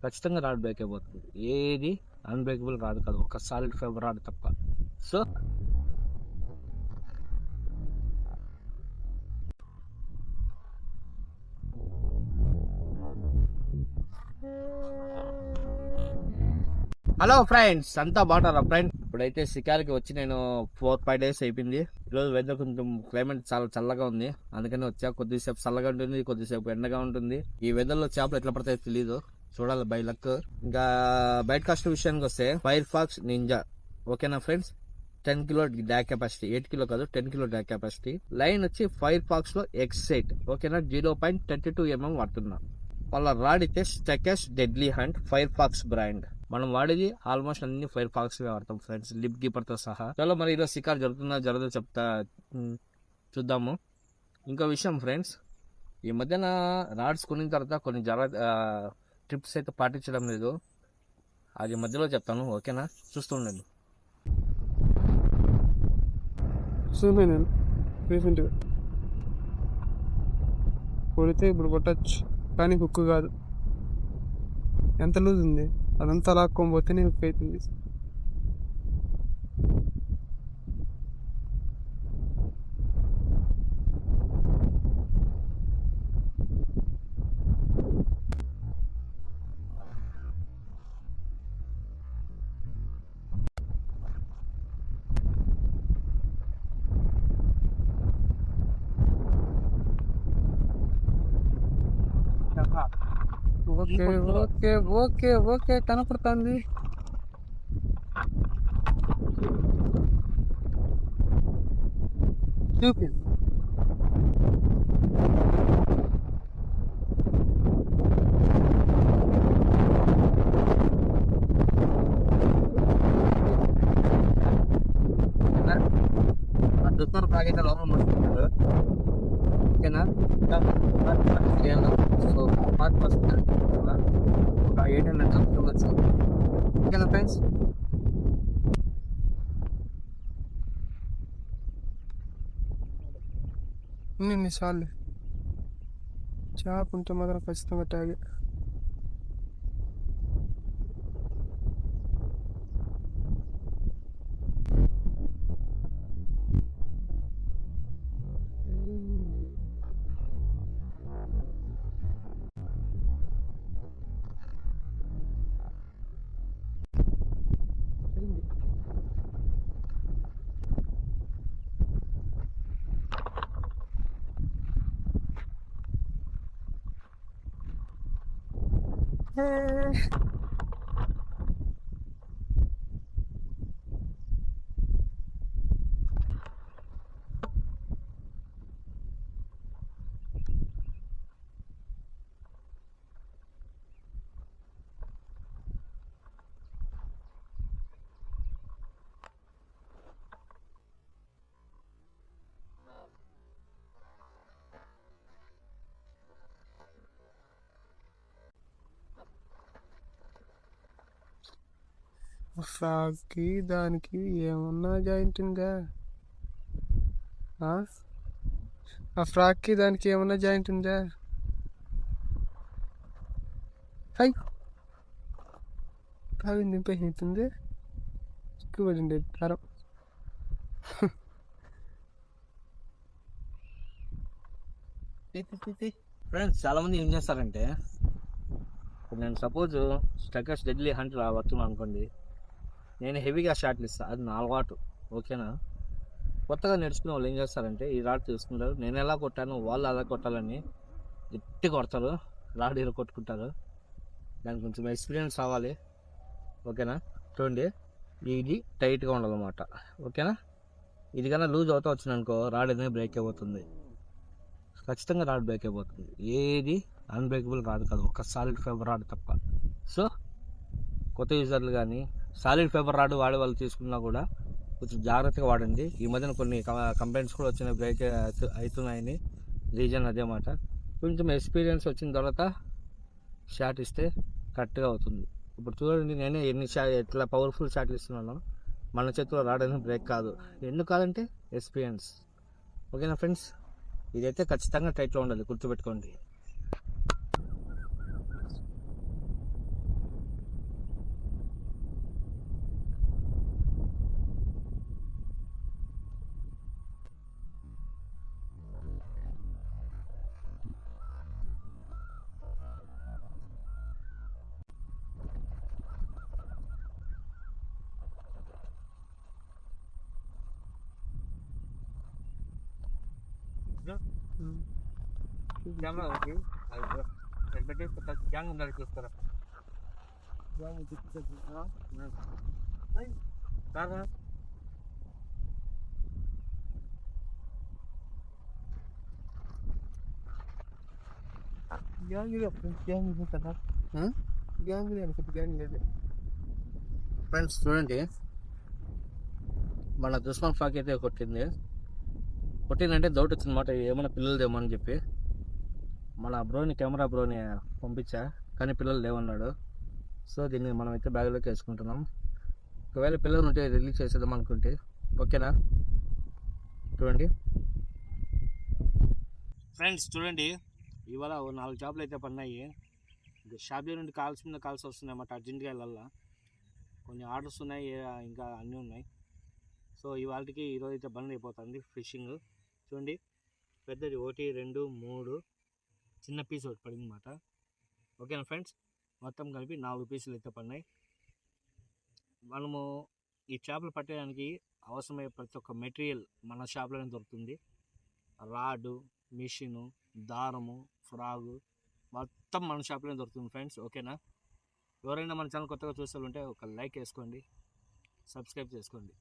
ఖచ్చితంగా rod break అయిపోతుంది. ఏది అన్బ్రేకబుల్ రాడ్ కాదు, ఒక సాలిడ్ ఫైబర్ రాడ్ తప్ప. సో హలో ఫ్రెండ్స్, అంతా బాగుంటారా ఫ్రెండ్స్? ఇప్పుడైతే షికార్కి వచ్చి నేను 4-5 days అయిపోయింది. ఈరోజు వెదర్ కొంచెం క్లైమేట్ చాలా చల్లగా ఉంది, అందుకని వచ్చా. కొద్దిసేపు చల్లగా ఉంటుంది, కొద్దిసేపు ఎండగా ఉంటుంది. ఈ వెదర్ లో చేపలు ఎట్లా పడతాయో తెలీదు, చూడాలి బై లక్. ఇంకా బయట కాస్ట్ విషయానికి వస్తే ఫైర్ ఫాక్స్ నింజా, ఓకేనా friends, 10 kilo drag capacity, 8 kilo కాదు 10 kilo డ్యాక్ కెపాసిటీ. లైన్ వచ్చి ఫైర్ ఫాక్స్ లో ఎక్సైట్, ఓకేనా, 0.32 mm వాడుతున్నా. వాళ్ళ రాడ్ అయితే స్టెకెస్ deadly hunt, fire fox brand. మనం వాడేది ఆల్మోస్ట్ అన్ని ఫైర్ ఫాక్స్ వాడతాం ఫ్రెండ్స్, లిప్ కీపర్ తో సహా. చలో మరి ఈరోజు షికార్ జరుగుతుందా జరగదో చెప్తా, చూద్దాము. ఇంకో విషయం ఫ్రెండ్స్, ఈ మధ్యన రాడ్స్ కొనిన తర్వాత కొన్ని ట్రిప్స్ అయితే పాటించడం లేదు, అది మధ్యలో చెప్తాను, ఓకేనా, చూస్తుండండి. నేను రీసెంట్గా కొడితే ఇప్పుడు కొట్టచ్చు, కానీ కుక్కు కాదు. ఎంత లూజ్ ఉంది అదంతా లాక్కోకపోతే నేను కుక్ అవుతుంది. ఓకే ఓకే ఓకే ఓకే కనపడుతుంది. చూపి దుకాణం ప్యాకెట్ లోపల ముడుచుకుంటారు, ఓకేనా. సో ఒక 800 ఉండొచ్చు, ఓకేనా ఫ్రెండ్స్. ఇన్నిసార్లు చేప ఉంటే మాత్రం ఖచ్చితంగా ట్యాగే. ఫ్రాక్కి దానికి ఏమన్నా జాయింట్ ఉందా? ఆ ఫ్రాక్కి దానికి ఏమన్నా జాయింట్ ఉందా? హై బాగా నింపేసింది, ఎక్కువ పడింది దారం. ఫ్రెండ్స్, చాలా మంది ఏం చేస్తారంటే, నేను సపోజ్ స్టెకర్స్ డెడ్లీ హంట్ పడుతున్నాను అనుకోండి, నేను హెవీగా షాట్లు ఇస్తాను, అది నా అలవాటు, ఓకేనా. కొత్తగా నేర్చుకునే వాళ్ళు ఏం చేస్తారంటే, ఈ రాడ్ తీసుకుంటారు, నేను ఎలా కొట్టాను వాళ్ళు అలా కొట్టాలని గట్టి కొడతారు, రాడ్ ఇలా కొట్టుకుంటారు. దానికి కొంచెం ఎక్స్పీరియన్స్ అవ్వాలి, ఓకేనా. చూడండి, ఇది టైట్గా ఉండాలన్నమాట, ఓకేనా. ఇది కన్నా లూజ్ అవుతా వచ్చింది అనుకో, రాడ్ అనేది బ్రేక్ అయిపోతుంది, ఖచ్చితంగా రాడ్ బ్రేక్ అయిపోతుంది. ఏది అన్బ్రేకబుల్ రాడ్ కాదు, ఒక సాలిడ్ ఫైబర్ రాడ్ తప్ప. సో కొత్త యూజర్లు కానీ సాలిడ్ ఫైబర్ రాడ్ వాడే వాళ్ళు తీసుకున్నా కూడా కొంచెం జాగ్రత్తగా వాడండి. ఈ మధ్యన కొన్ని కంప్లైంట్స్ కూడా వచ్చినాయి, బ్రేక్ అవుతున్నాయని. రీజన్ అదే మాట. కొంచెం ఎక్స్పీరియన్స్ వచ్చిన తర్వాత షాట్ ఇస్తే కరెక్ట్గా అవుతుంది. ఇప్పుడు చూడండి, నేనే ఎట్లా పవర్ఫుల్ షాట్లు ఇస్తున్నాను, మన చేతిలో రాడ్ అనేది బ్రేక్ కాదు. ఎందుకు కాదంటే ఎక్స్పీరియన్స్, ఓకేనా ఫ్రెండ్స్. ఇదైతే ఖచ్చితంగా టైట్లో ఉండాలి, గుర్తుపెట్టుకోండి. కెమెరా ఒకటి పెట్టి గ్యాంగ్ ఉండాలి చూస్తారా కారా ఫ్రెండ్స్ చూడండి మన దుస్మాన్ ఫాక్ అయితే కొట్టిందంటే డౌట్ వచ్చిందన్నమాట ఏమైనా పిల్లలు దేమో అని చెప్పి మన కెమెరా బ్రోని పంపించా కానీ పిల్లలు లేవన్నాడు. సో దీన్ని మనం అయితే బ్యాగ్లోకి వేసుకుంటున్నాం. ఒకవేళ పిల్లలు ఉంటే రిలీజ్ చేసేద్దాం అనుకుంటే ఓకేనా. చూడండి ఫ్రెండ్స్ చూడండి ఇవాళ 4 జాబ్లు అయితే పడినాయి. ఇంకా షాప్లో నుండి కాల్స్ మీద కాల్స్ వస్తున్నాయి అన్నమాట. అర్జెంట్గా వెళ్ళాలా, కొన్ని ఆర్డర్స్ ఉన్నాయి, ఇంకా అన్నీ ఉన్నాయి. సో ఇవాళకి ఈరోజు అయితే బంద్ అయిపోతుంది ఫిషింగ్. చూడండి పెద్దది 1 2 3 చిన్న పీస్ ఒకటి పడింది అన్నమాట. ఓకేనా ఫ్రెండ్స్, మొత్తం కలిపి 4 పీసులు అయితే పడినాయి. మనము ఈ చేపలు పట్టడానికి అవసరమయ్యే ప్రతి ఒక్క మెటీరియల్ మన షాప్లోనే దొరుకుతుంది. రాడు, మిషను, దారము, ఫ్రాగు మొత్తం మన షాప్లోనే దొరుకుతుంది ఫ్రెండ్స్. ఓకేనా, ఎవరైనా మన ఛానల్ కొత్తగా చూస్తూ ఉంటే ఒక లైక్ వేసుకోండి, సబ్స్క్రైబ్ చేసుకోండి.